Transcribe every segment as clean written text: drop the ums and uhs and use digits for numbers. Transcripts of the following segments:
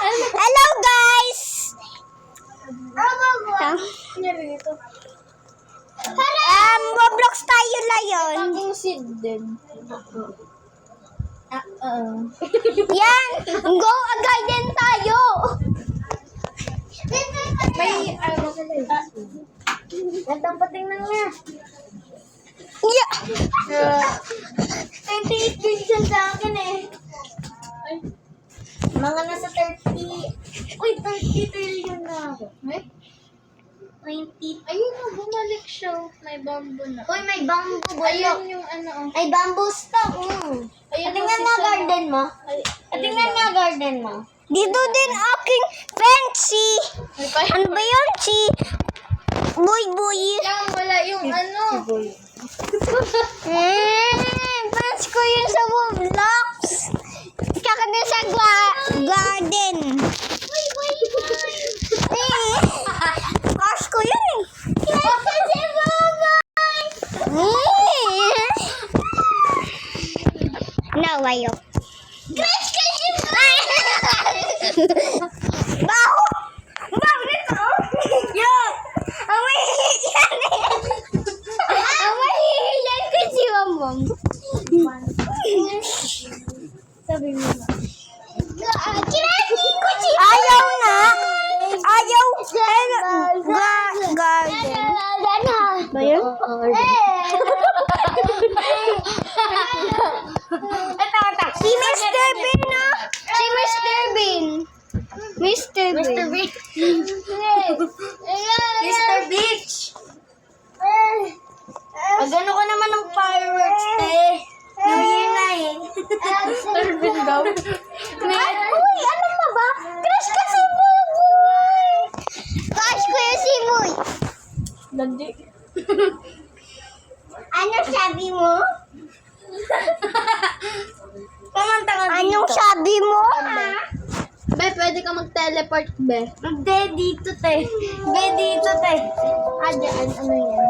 Hello guys! Roblox tayo layon. Ang seed din. Yan! Go again tayo! May nagtampating na nga. Yeah! 28 din dyan sa akin eh. Mga nasa 30. Uy, 30 trillion na ako. Eh? 20. Ayun na, bumalik siya. May bamboo na. Uy, may bamboo. Ayun yung ano. Ay, bamboo stock. Ayun, tingnan nga garden mo. Tingnan nga garden mo. Dito din aking fancy! Ano ba yun? Si Boy. Yan, wala yung ano. Fans ko yun sa Roblox. Tsaka din sa garden. Fans ko yun eh. Nawayo. Baho! Baho nito! Yo! Ang mahihit yan eh! Ang mahihit yan ko si Mamam. Sabi mo na. Ayaw na! Ayaw! Garden. Ba yun? Si Mr. Bean na! Si Mr. Bean! Mr. Bean! Mr. Beach! Magano ka naman ng fireworks, te. New Year na eh. Turbin daw. Uy, ano mo ba? Crush ka si Muboy! Crush ko yung si Muboy! Landi. Ano sabi mo? Pamanta ka dito. Anong sabi mo? Be, pwede ka mag-teleport, be. Hindi, dito, te. Be, dito, te. Dyan, ano yan?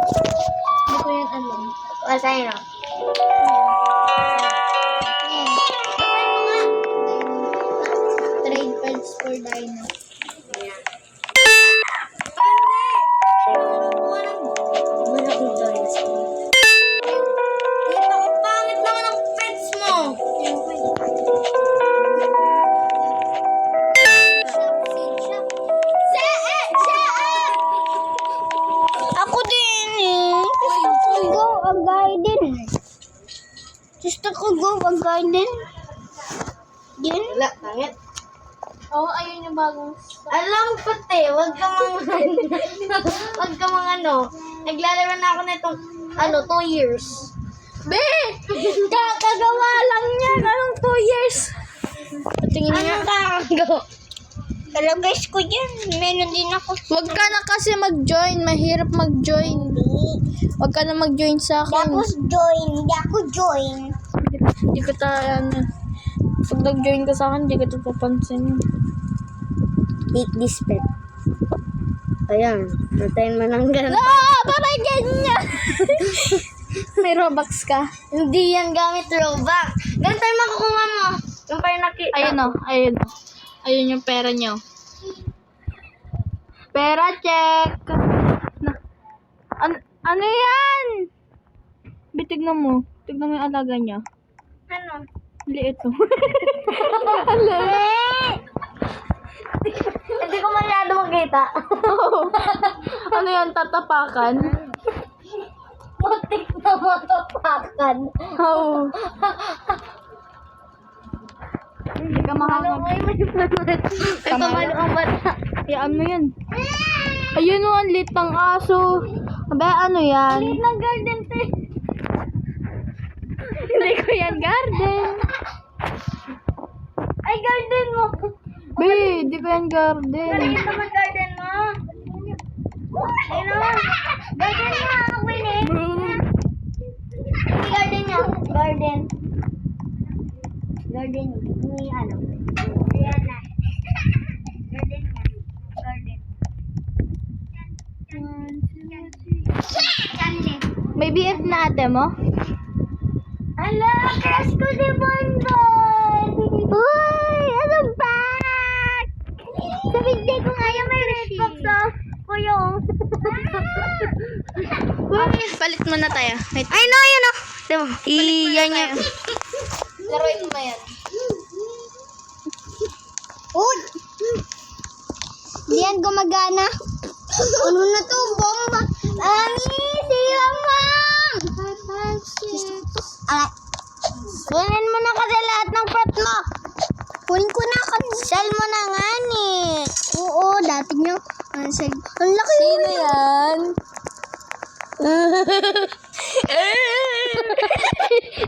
Hindi ko yan alam. Wala yun. Trade cards for Dino. Ako din eh. Gusto ko go a garden. Gusto ko go a garden. Yan. Wala, pangit. Oo, ayun yung bagong... Alam ko, te. Huwag ka Huwag ka ano. Naglalaro na ako na itong, 2 years. Be! Kakagawa lang yan. Anong 2 years? Tingin Anong nga. kakagawa? Talagay ko yan. Meron din ako. Huwag ka na kasi mag-join. Mahirap mag-join. Huwag ka na mag-join sa akin. Tapos join. Hindi ako join. Hindi ko pag nag-join ka sa akin, hindi ka papansin. Take this pet. Ayan. Natayin mo ng ganun. Parang ganyan. May Robux ka? Hindi yan gamit Robux. Ganun tayo makukuha mo. Yung parang nakita. Ayun o, ayun o. Ayun yung pera nyo. Pera check. Ano yan? Tignan mo. Tignan mo yung alaga niya. Ano? Liit o. Hindi ko masyado makita. Ano yan? Tatapakan? Mutik na matapakan. Oo. Hindi ka makakapag. Ito man ang bata. Yaan mo yan. Ayun o, ang lit ng aso. Aba, ano yan? Lit ng garden, te. Hindi ko yan garden. Ay, garden mo. Be, hindi ko yan garden. Ito naman garden mo. Ayun o. Garden mo, ano Winnie? Hindi garden niya. Garden. Garden ni ano? Ayan na. Garden niya. Garden. May BF na ate mo? Ala, crush ko si Bonbon! Uy, ano ba? Palit mo na tayo. Wait. Ay, no, yun o. Diba? Iyan niya. Laruin mo yan. Uy! Di yan gumagana. Ano na to? Bomba! Ani! Si Mamang! Alay. Kunin mo na kasi lahat ng pet mo. Kunin ko na kasi. Sell mo na nga ni. Oo, dati nyo. Ang laki. Sino yan?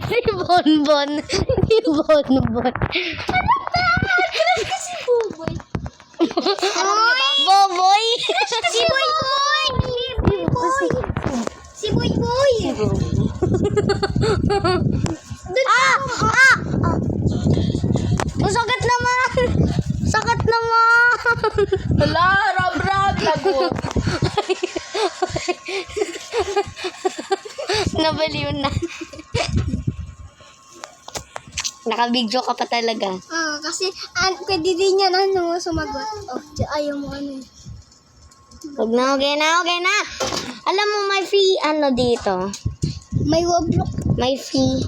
Si Bonbon. Si Bonbon. Boboy. Si Boy Boy! Si Boy Boy! Ang sakit naman. Sakit naman. Hala, rab-rab. Lagot. Nabaliw na. Nakabidyo ka pa talaga. Kasi pwede din yan sumagot. Oh, ayaw mo ano. Huwag na, okay na. Alam mo, may free dito. May Roblox May free.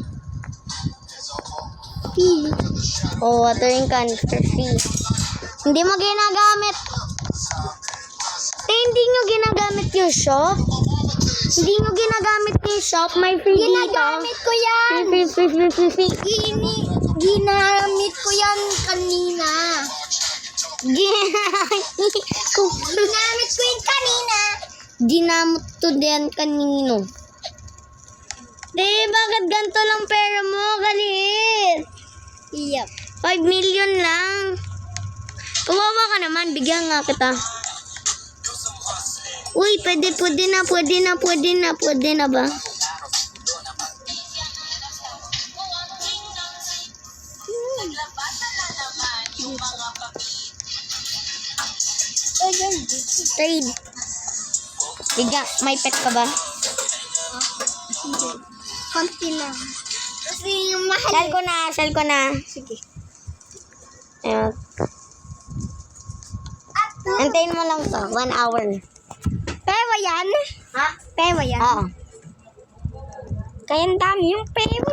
fee. O, watering can for free. Hindi mo ginagamit. Hindi nyo ginagamit yung shop? Hindi nyo ginagamit yung shop? May free dito. Ginagamit ko yan. Free. Ginamit ko yan kanina. Ginamit ko yan kanina. Ginamit to din kanino. Bakit ganito lang pera mo? Galit. Yep. 5 million lang. Kawawa ka naman. Bigyan nga kita. Uy, pwede na ba? Trade. Bigyan, may pet ka ba? Konti lang. Kasi yung mahal. Sell ko na. Sige. Ayun. Antayin mo lang to. 1 hour. Pera yan? Ha? Pera yan? Oo. Kaya ang dami yung pera. 1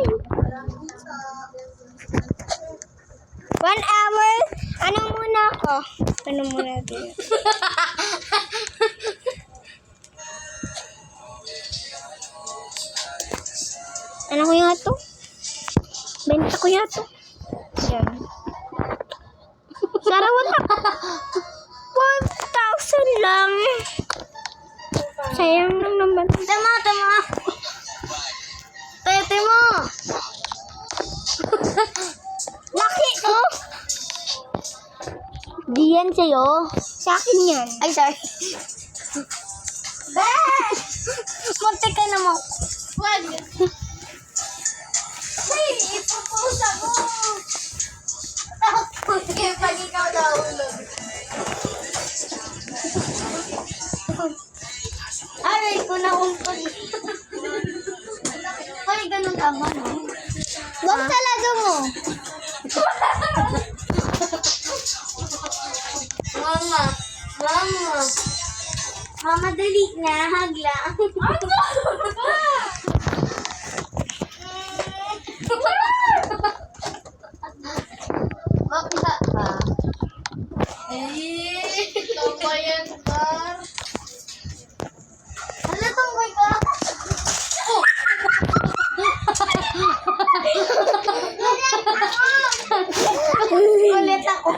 hour? Ano muna ako? Ano muna din? Ano ko nga to? Benta ko nga to. Yan. Sarawat ako. 1,000 lang. Sayang lang naman. Tama. Tete mo. Laki, oh! Di yan sa'yo. Sa akin yan. Ay, sorry. Muntik ka naman. Wag. Ay, ipupusa mo. Tapos, pag ikaw nahulog. Aray ko na umpag. Ay, ganun tama, no? Wag talaga mo. Mama, dali na. Hagla. Bakla ka. Tama yan, Bar. Ano tunggoy ka? Ulit ako.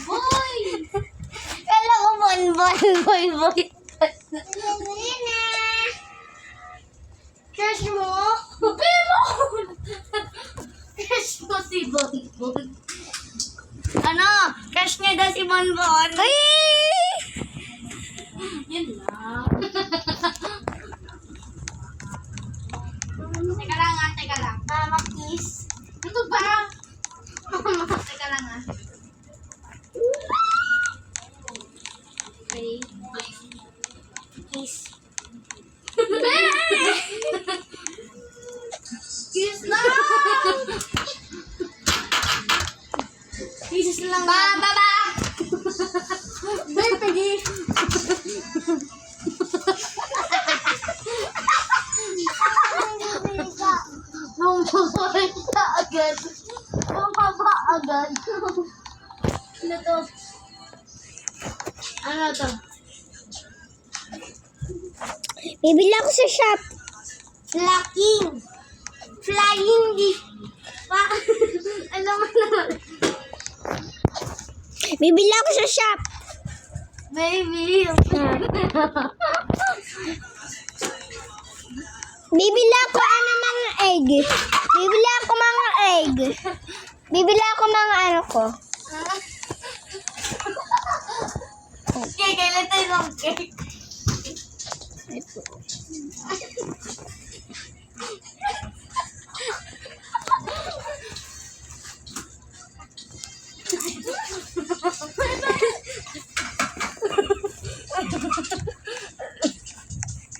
Boy! Kala ko boy. Crush mo? Crush mo si Bonbon. Ano? Crush niya daw si Bonbon. Ay! Yun lang. Teka lang. Mama, kiss. Ano ba? Teka lang ah. Okay. Kiss. Kiss lang! Pieces lang. Baba! Bay, pigi. Bumaba siya agad. Bumaba agad. Ano to? Ano to? Bibili ako sa shop. Flying gift. Alam mo na. Bibili ako sa shop. Baby. Bibili ako mga egg. Bibili ako mga egg. Bibili ako mga ano ko. Okay, kailan tayo ng cake?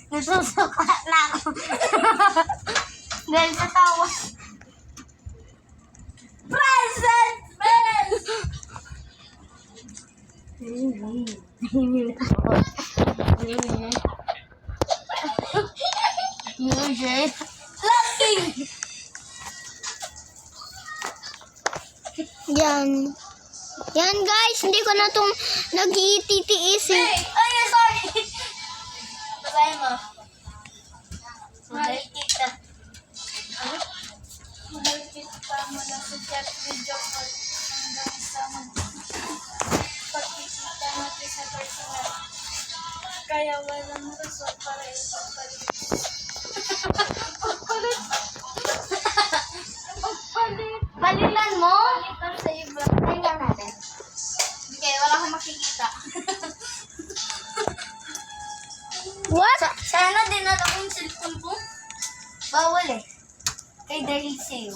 Nasusuka na ako. Dahil sa tawa. Present! Laughing! Yan. Yan guys, hindi ko na itong nag-iititiisin. Ay, sorry! Babae mo. Mahal kita. Ano? Mahal kita mula sa chat video call hanggang sa pagkikita natin sa personal. Kaya walang rason para ipagpalit. Pagpalit! Pagpalit! Balilan mo? Ito sa iba. Balilan natin. Okay, wala akong makikita. What? Sana dinala ko yung cellphone ko. Bawal eh. Kay dahil sa'yo.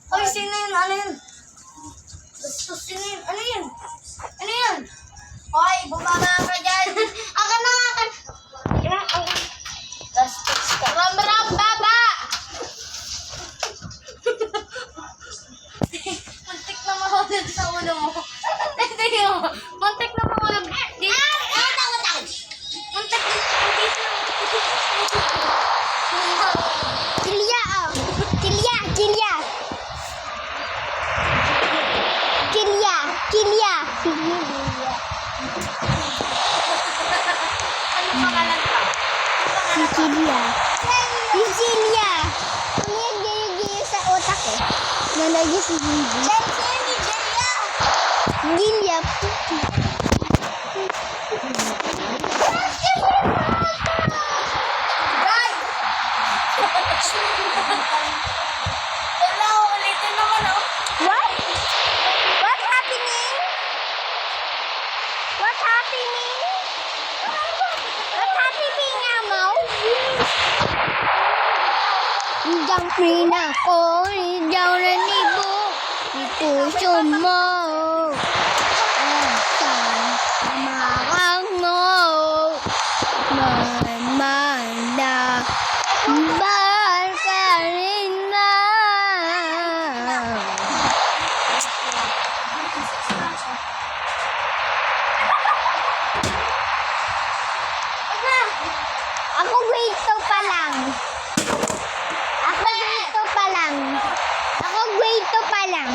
Hoy, sino yun? Ano yun? Bastos, sino yun? Ano yun? Ano yun? Hoy, bumaba ka dyan. Akan na, akan. Bastos ka. Ram, baba! Muntik na mahulog sa ulo mo. Hindi yun. Muntik na mahulog. Muntik Kilya oh. Kilya. Ano pangalan ka? Si Kilya. Yung Kilya. Ano yan gayo-gayo sa otak eh. Nalagay si Gigi. Gilya. Wala, ulitin naman ako. What? What happening? What happening? What happening, Amaw? Hanggang rin ako, hanggang nanibo, puso mo. Saan marang mo? Mamanda, bahal ka rin na. Ako grade 2 pa lang. Ako grade 2 pa lang. Ako grade 2 pa lang.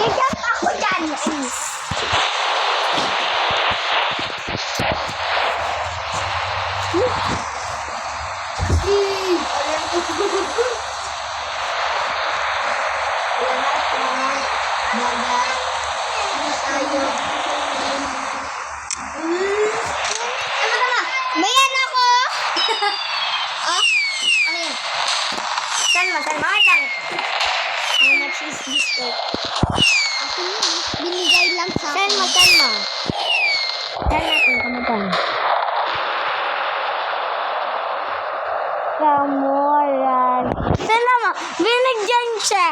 Gagap ako dyan, sis. Mayan ako. Ano yun? Saan mo? How much is this cake? Ako yun. Binigay lang sa akin. Saan mo? Yan natin kung magkano. Kamuran. Tingnan mo, binigyan siya.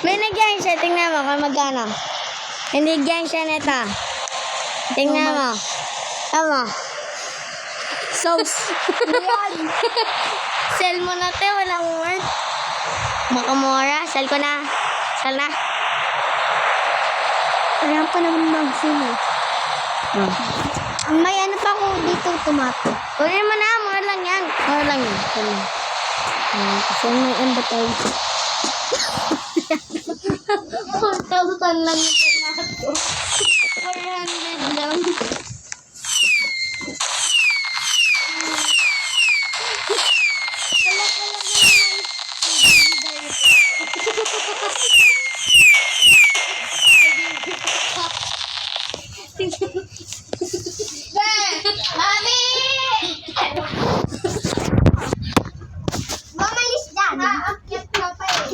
Binigyan siya, tingnan mo kung magkano. Binigyan siya nito. Tingnan mo. Tama. So, yan. Sell mo na te, walang word. Makamura, sell ko na. Sell na. Ayan pa naman mag-sell eh. May ano pa ako dito, tomato. Kunin mo na, mura lang yan. Mura lang yan. Kasi may invitation. 4,000 lang yung tomato. 400 lang. Mami! Mamalis dyan. Aakyat na pa eh.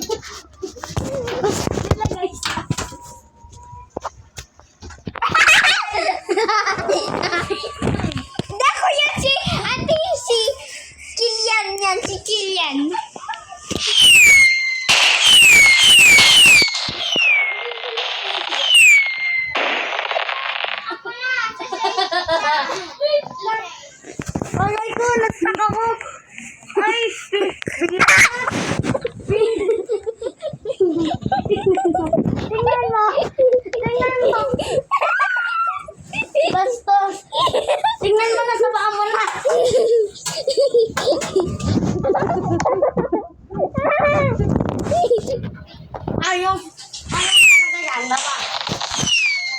Dako yan si ate si Kilian yan, si Kilian. Aray ko, nagtak ako. Ay, tingnan mo. Tingnan mo. Bastos. Tingnan mo na sa paa mo na. Ayaw. Baba.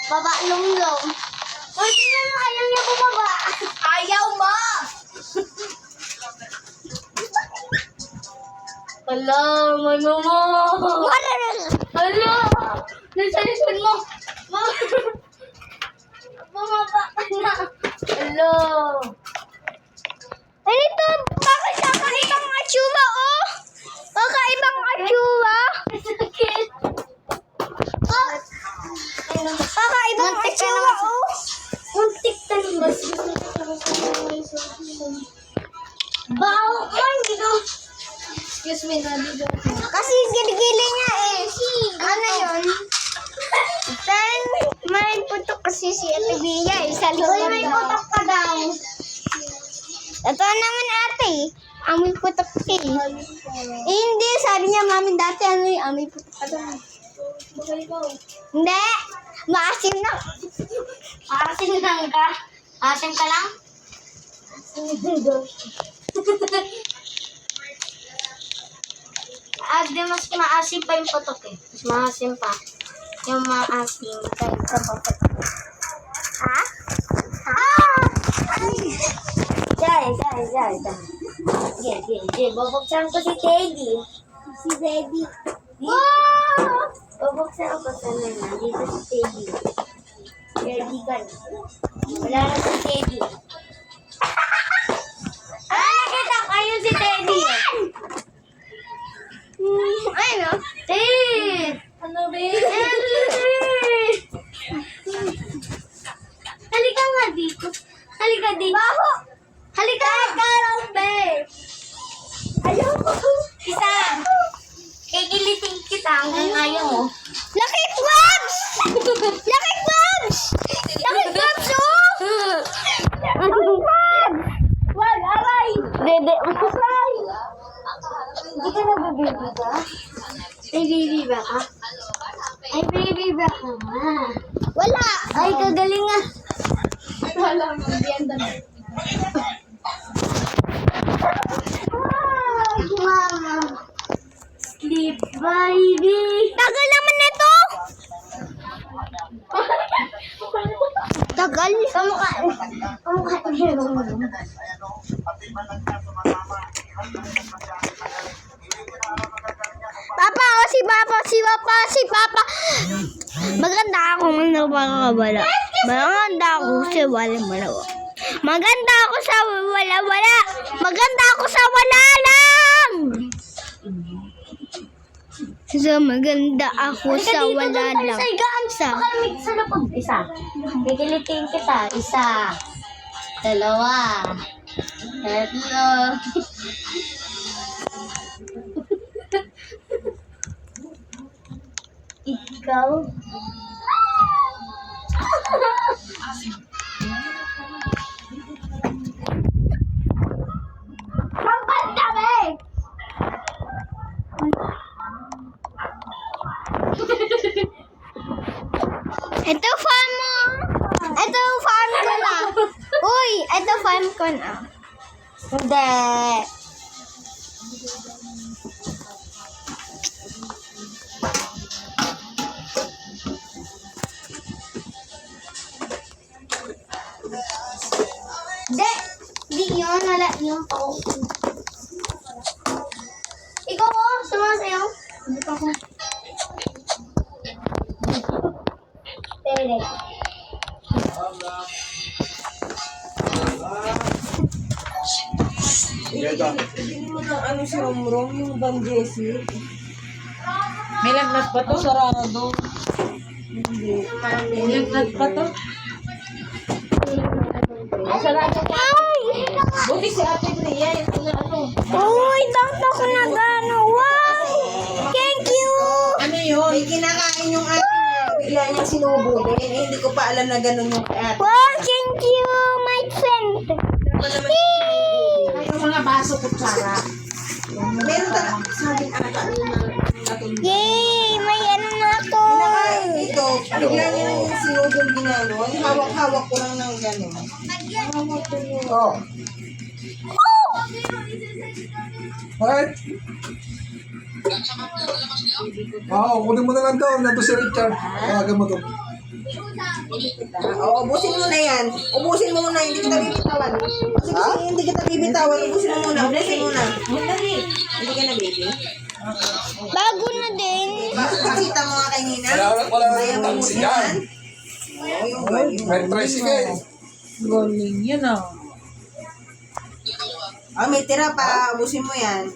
Baba, lumlong. Uy, tingnan mo, ayaw niya bumaba. Ayaw mo! Hala, mano mo. Hala! Nasa likod mo. Bumaba ka na. Hala. Ay, ito, bakit kakaibang atsura, oh? Kakaibang atsura. Sakit. Oh, kakaibang atsura, oh. Muntik talibas. Baho mo, hindi ko. Excuse me, nandito. Kasi gili-gili niya eh. Ano yun? Then, may putok kasi si Ate Bia eh. Sa loob. Uy, may utak ka daw. Ito naman ate. Amoy putok ka eh. Hindi, sabi niya mami dati ano yung amoy putok ka daw. Hindi. Maasim na. Asin lang ka. Asin ka lang? Di mas maasim pa yung putok eh. Mas maasim pa. Yung maasim. Kaya sa putok. Ha? Ah! Jai. Babuksan ko si Teddy. Si Baby. Wow! Babuksan ko sa nana. Dito si Teddy. Teddy ka na. Wala na si Teddy. Nakita ko ayun si Teddy. Ano? Ted! Ano ba yun? Halika nga dito. Halika dito. Baho! Halika! Karang, babe! Ayoko. Isa. Kikiliting kita hanggang ayaw mo. Lucky Crabs! Lucky Crabs! Lucky Crabs, oh! Lucky Crabs! Wag, aray! Dede. Aray! Hindi ka nabibili ba? Ay, baby ba ka? Ay, baby ba ka nga? Wala. Ay, kagaling nga. Wala mo, biyan na. Mama. Sleep, baby. Tagal naman nito. Tagal. Kamukha. Papa, oh, si Papa. Maganda ako ng nakakabala. Maganda ako sa wala-wala. Maganda ako sa wala-wala. Maganda ako sa wala lang. So, maganda ako sa wala lang. Sa higaan sa. Baka may sa lapag. Isa. Gigilitin kita. Isa. Dalawa. Tatlo. Ikaw. Sampal kami! Ito farm mo. Ito farm ko na. Uy, ito farm ko na. Hindi. Hindi. Hindi yun. Wala yun pa ako. Ikaw ko. Sumasayaw. Hindi pa ako. Pwede. Hindi mo ng ano si Romrom, yung Bang Jessie. May lagnat pa to? Sarado. Hindi. May lagnat pa to? Sarado pa. Buti si Ate Bria, yung na ano. Uy, bakit ako nag-ano? Wow! Thank you! Ano yun? May kinakain yung ate niya. Bigla niyang sinubulin. Eh, hindi ko pa alam na ganun yung kay ate. Wow, thank you, my friend. Ay, yung mga baso kutsara. Meron talaga. Sabing ata yung natulog. Yay! May ano na to. Kinakain dito. Bigla niya lang yung sinubul ginanon. Hawak-hawak ko lang ng ganun. Oh. Alright. Kunin mo na lang daw. Nandun si Richard. Tawagan mo to. Oo, ubusin mo na yan. Ubusin mo muna. Hindi kita bibitawan. Sige, sige, hindi kita bibitawan. Ubusin mo muna. Ubusin mo na. Hindi ka na baby. Bago na din. Pakita mo nga kay Nina. Wala na Ayaw yung mo taxi yan. yan. Oo, yung ganyan. May tricycle. Galing yun ah. Ah, may tira pa. Ubusin mo yan.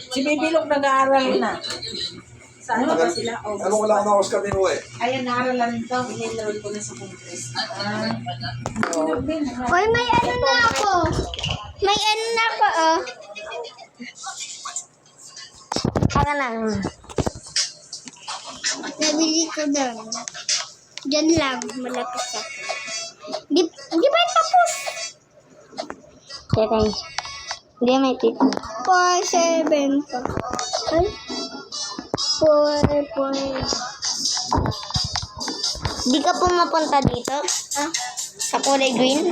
Si Bibilog nag-aaral na. Saan ba sila? Ano wala ko na Oscar din eh. Ayan, naaralan to. In-enroll ko na sa Congress. Uy, may ano na ako. May ano na ako, oh. Saka na. Nabili ko doon. Diyan lang, malapit ako. Di ba yung tapos? Teka. Hindi may tito. 4-7 pa. Ay? 4. Di ka pumapunta dito? Ah? Sa kulay green?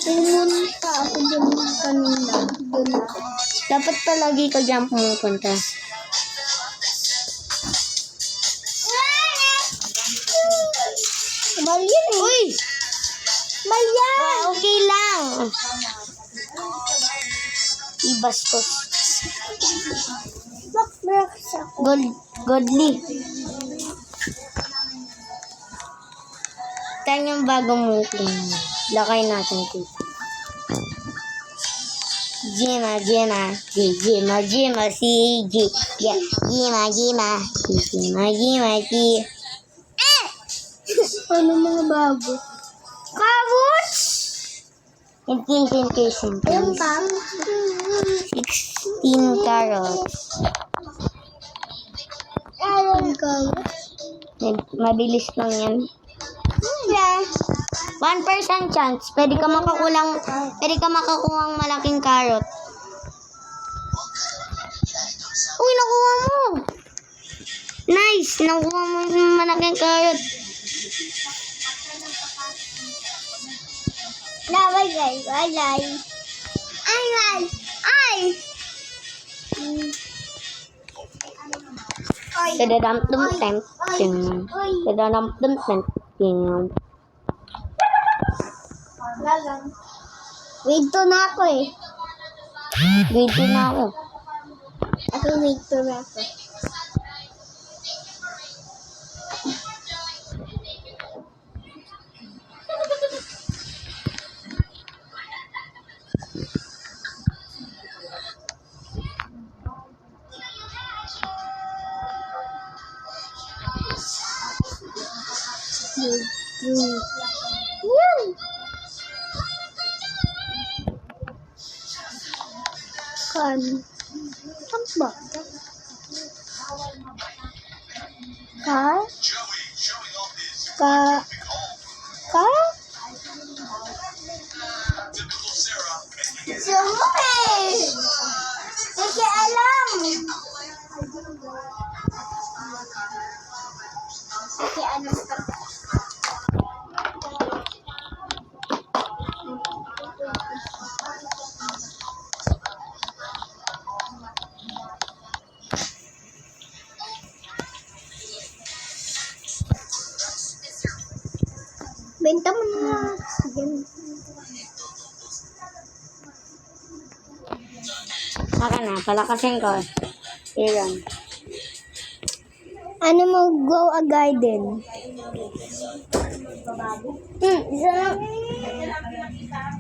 Pumunta ako dyan kanina. Dun ako. Dapat palagi ka dyan pumupunta. Mali yan eh. Uy! Mali yan! Okay lang. Ibastos. Godly. Tan yung bagong movie. Lakay natin dito. Jima, si G. Jima, si. Ano mga bago? Carrots! Intinsin. Yung bang. 16 carrots. Mabilis lang yan. 1% chance. Pwede ka makakuha ng malaking carrot. Uy, nakuha mo! Nice! Nakuha mo yung malaking carrot. Ay! Wait to na ako eh. Ako wait to na ako. Yan. Kan. Kan ba? Ka? Ka? Ka? Sumay! Kasi alam! Kasi alam ka. Benta mo na. Saka na, palakasin ko. Ilan. Ano mo, go a garden? Isa lang.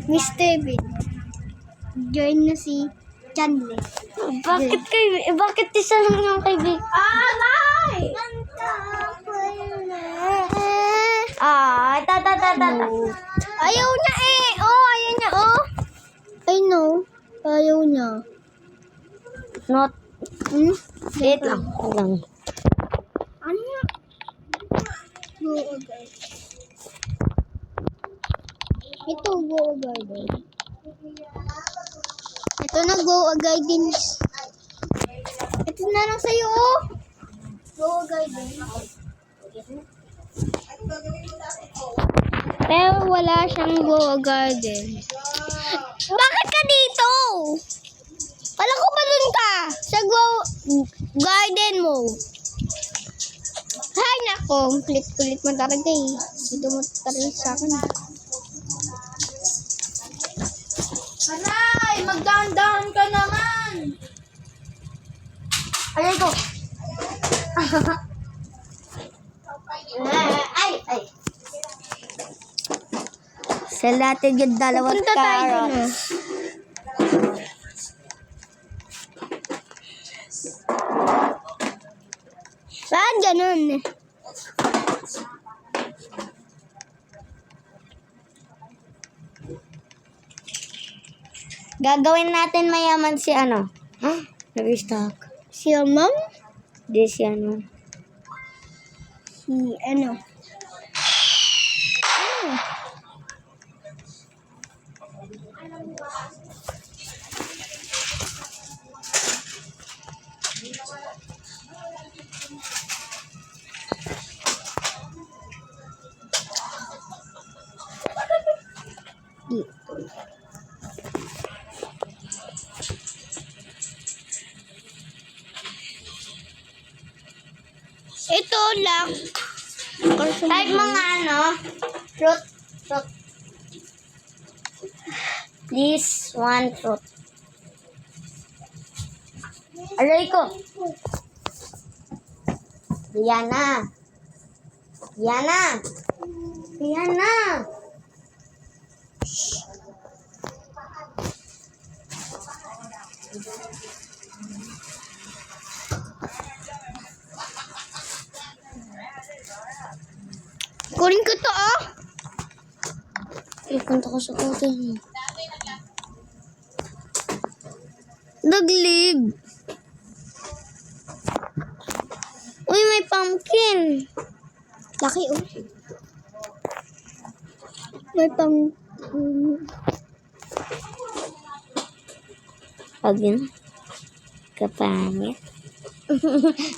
Mr. Bean. Join na si Chandler. Bakit isa lang yung kaibigan? Ayaw niya eh. Oh, ayaw niya oh. I know. Ayaw niya. Not. Wait lang. Ano niya? Go a garden. Ito, go a garden. Ito na, go a garden. Ito na lang sa'yo oh. Go a garden. Pero wala siyang go a garden. Bakit ka dito? Wala ko ba dun ka? Sa go garden mo. Hay nako, kulit-kulit mo talaga eh. Dito mo talaga sa akin. Aray! Magdahan-dahan ka naman! Aray ko. Ay! Sa lahat yung dalawang carrots. Bakit ganun? Gagawin natin mayaman si ano? Nag-stock. Si ma'am? Di si ano. Si ano? Ito lang. Type mga ano, fruit. Please, one fruit. Aray ko. Diana. Kunin ko to ah. Ipunta ko sa hotel mo. Daglib. Uy, may pumpkin. Laki oh. May pumpkin. Pag yun. Kapangit.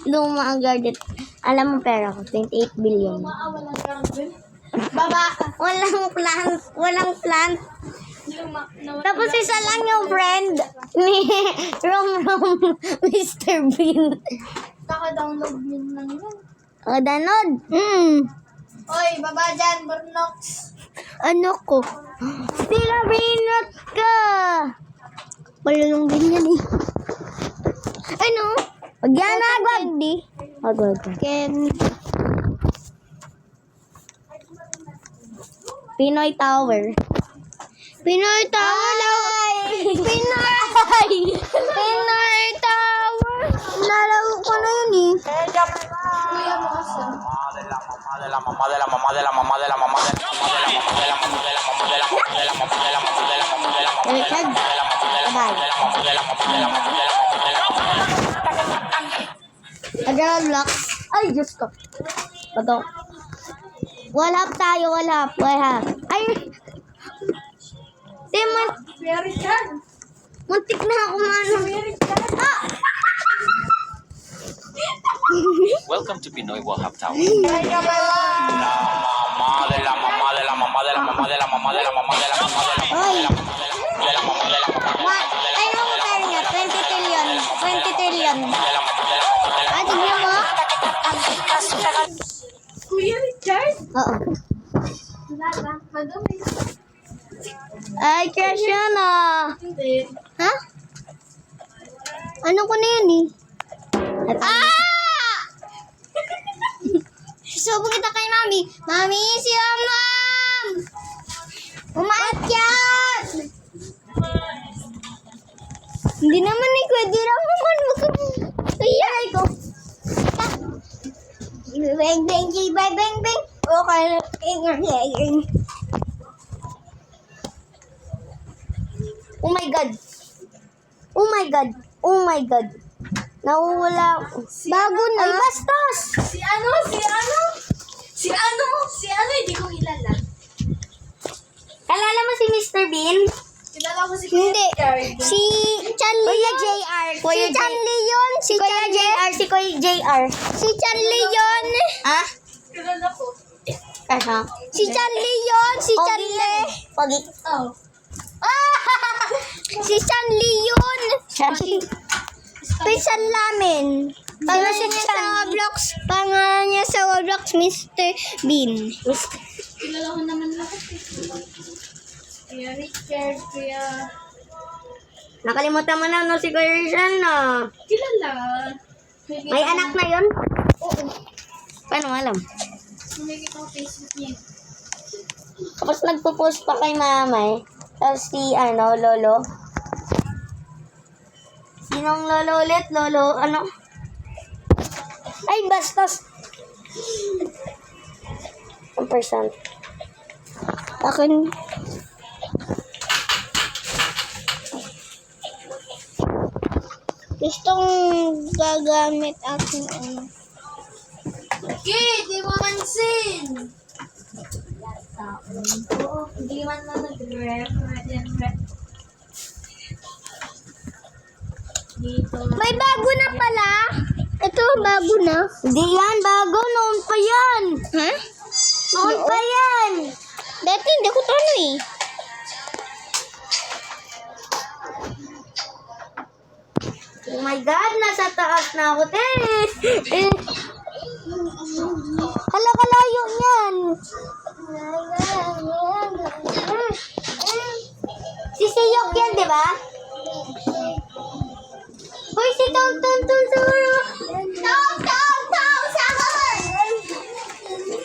Luma ang garden. Alam mo pera ko, 28 billion. Baba! Walang plant. Tapos isa lang yung friend ni Rom Mr. Bean. Kaka-download din lang yun. O, danod. Oy, baba dyan, Burnox. Ano ko? Sila binot ka. Wala nung ganyan eh. Ano? Wag yan na, Candy. Wag. Candy. Pinoy Tower. Pinoy Tower. Pinoy Tower. Nalaro ko na yun eh. Kuya mo kasi. Madela, Roblox. Ay, Diyos ko. Bato. Wall up tayo, wall up. Ay! Timon. Muntik na ako mano. Ah! Welcome to Pinoy Wahab Tower. Oy! Ay, ano mo tayo nga? 20 trillion. 20 trillion. Ah, tignan mo. Kuya Richard? Oo. Ay, crush yun ah. Hindi. Ha? Ano ko na yun eh? Ah! Subo kita kay Mami. Mami, si Ma'am! Umakyat! Hindi naman eh, pwede naman. Ay, ko. Bang, bang, bang, bang, bang. Okay. Oh my God. Oh my God. Oh my God. Nawawala. Bago na. Ay, bastos! Si ano? Hindi ko kilala. Kalala mo si Mr. Bean? Kilala ko si Hindi. Richard. Si Chanli yun. JR. Si Chanli yun. Si Kuya JR. Si Kuya JR. Si Chanli yun. Ah? Kilala ko. Kasa? Si Chanli yun. Si Chanli. Pogi. Oh. Si Chanli yun. Chanli. Pinsan namin. Pangalan niya sa Roblox. Pangalan niya sa Roblox, Mr. Bean. Kilala ko naman lahat eh. Kuya Richard, Kuya... Nakalimutan mo na no si Kuya Rizal na. Kilala. May anak na yun? Oo. Paano mo alam? Nakikita ko Facebook niya. Tapos nagpo-post pa kay mama eh. Tapos si lolo. Sinong lolo ulit? Lolo, ano? Ay, bastos. 1%. Akin. Gustong gagamit aking ano. Okay, di mo mansin. Oo, hindi man lang nag-rep. Dito. May bago na pala. Ito, bago na. Hindi yan, bago. Noon pa yan. Ha? Noon pa yan. Dati hindi ko to ano eh. Oh my God, nasa taas na ako, Tess. Hala, kalayo niyan. Si Siyok yan, di ba? Hoy, si Tong siguro.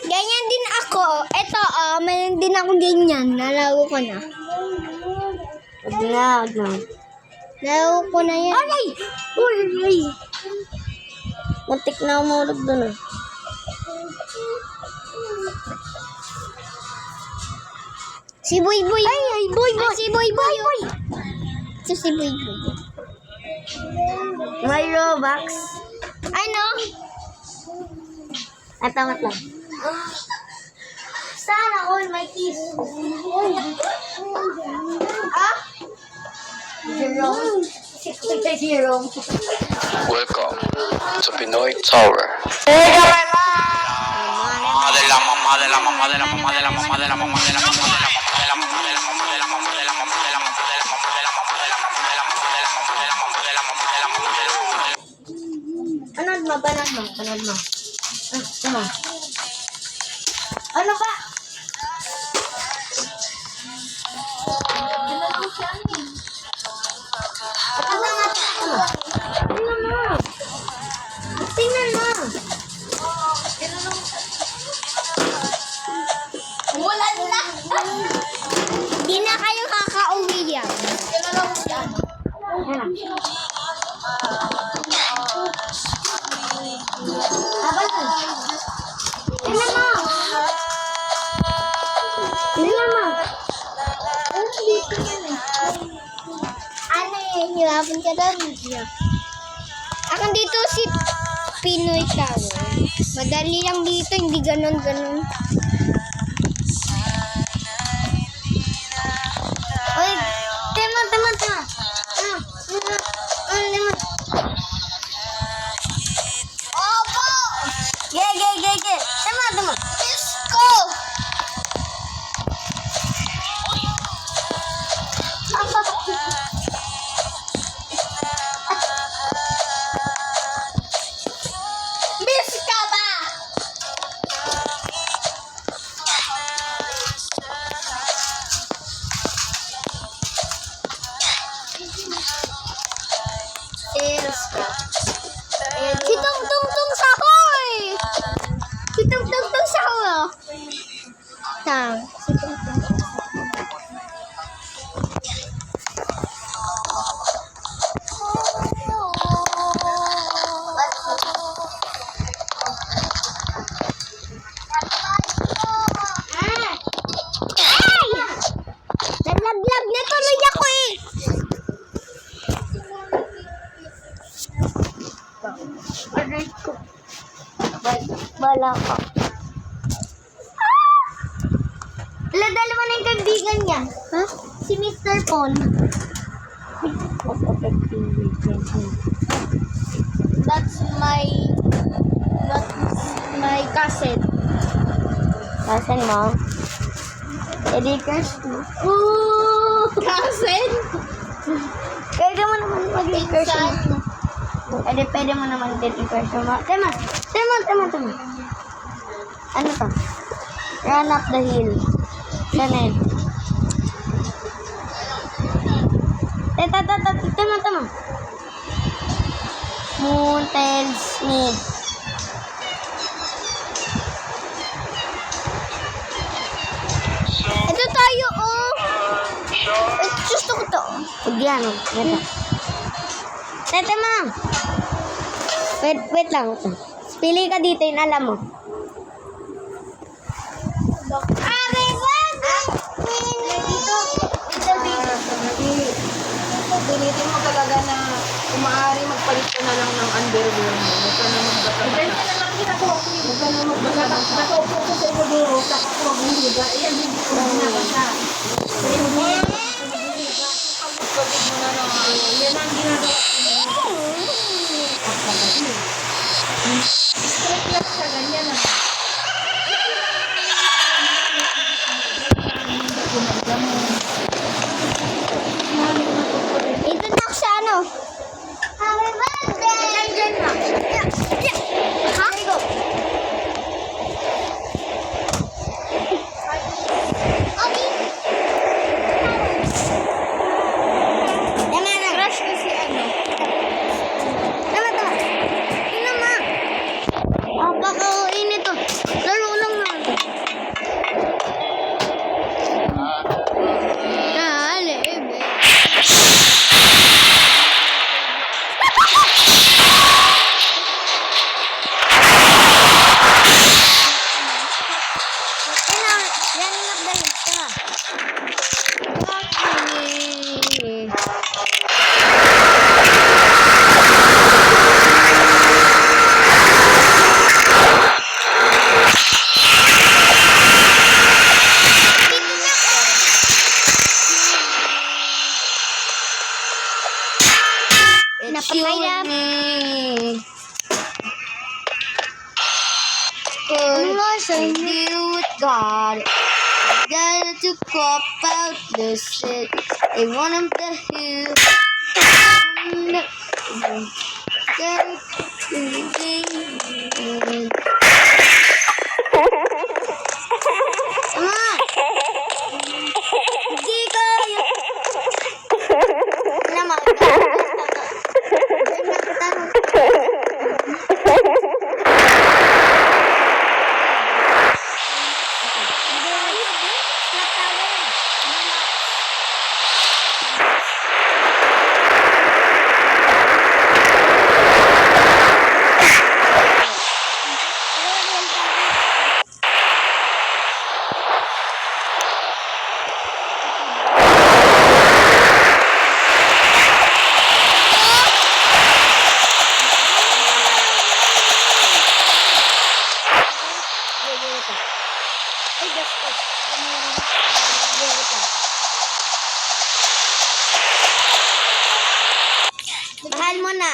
Ganyan din ako. Ito, mayroon din ako ganyan. Nalago ko na. Wag na. Nalago ko na yan. Aray! Uy! Muntik na umulog doon. Si Boy Boy. Ay, Boy Boy. Si Boy Boy. Ito si Boy Boy. May Robux. Ano? Atamat lang. Sana all my keys. Ah? Jerome. Jerome. Welcome to Pinoy Tower. Panood mo. Ano? Ano ba? Tingnan mo. Wala na. Di na kayo kakauwi yan. Kilala ko si ano. Habang Akin ka daw, Lydia. Akin dito si Pinoy Tower. Madali lang dito, hindi ganon-ganon. Oy, tema. Opo! Ge. Tema. Let's go! Miss ka ba? Sales ka. Si Tung Sahoy! Si Tung Sahoy, oh. Tang. Si Tung. Ay! Nalaglag na tuloy ako eh. Aray ko. Bala ka. Dalawa na yung kaibigan niya. Ha? Si Mr. Paul. That's my cousin. Kasan mo? Editors too. Ooh! Cousin? Pwede mo naman mag-editors mo. Pwede mo naman editors mo. Tema. Ano to? Run up the hill. Ganun. Tema. Moon, tails, mid. Ito tayo, oh. Gusto ko to. Huwag yan, oh. Ito. Tema. Wait lang. Pili ka dito, yung alam mo. Pilitin mo talaga na kung maaari magpalit ka na lang ng underwear mo. Huwag ka na magbasa-basa. Huwag ka na magbasa-basa. Nakaupo ko sa inodoro, tapos ko maghuhuga. Ayan, hindi ko magbasa. Sa inodoro, maghuhuga. Pagod mo na lang. Yan ang ginagawa ko. Stress lang sa ganyan na. Ito na ako sa ano. Happy birthday! Diyan na. Ha? Go. Okay. Crush ko si ano. Tama. Ina ma. Baka init to. Laro lang naman to. Dale, napatay na. Ano nga siya? Deal with God. Got to cop out the shit. They want him to heal. Hindi kaya. Naman. Mahal mo na.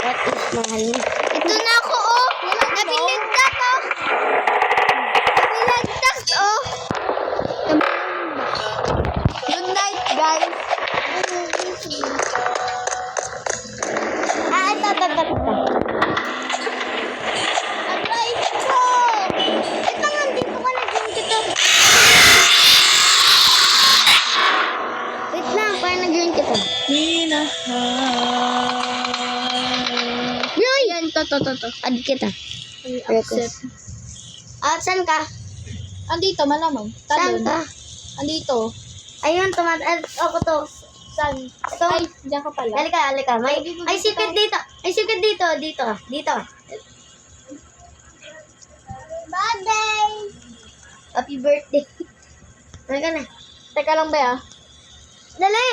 What is mahal mo? Ito na ako, oh. Nabiligtas, oh. Nabiligtas, oh. Good night, guys. Ito. Aray ko! Ito nga, dito ka nag-drink ito. Wait lang, parang nag-drink ito. Yoy! Yan, to. Add kita. Accept. Saan ka? Andito, malamang. Saan Talon. ka? Andito. Ayun, ako to. Saan? Ito. Ay, diyan ka pala. Halika. Ay, secret dito. Dito ka. Birthday! Happy birthday. Halika na. Teka lang ba, Dali!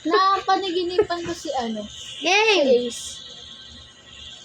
Napanaginipan ko si Game! Ace.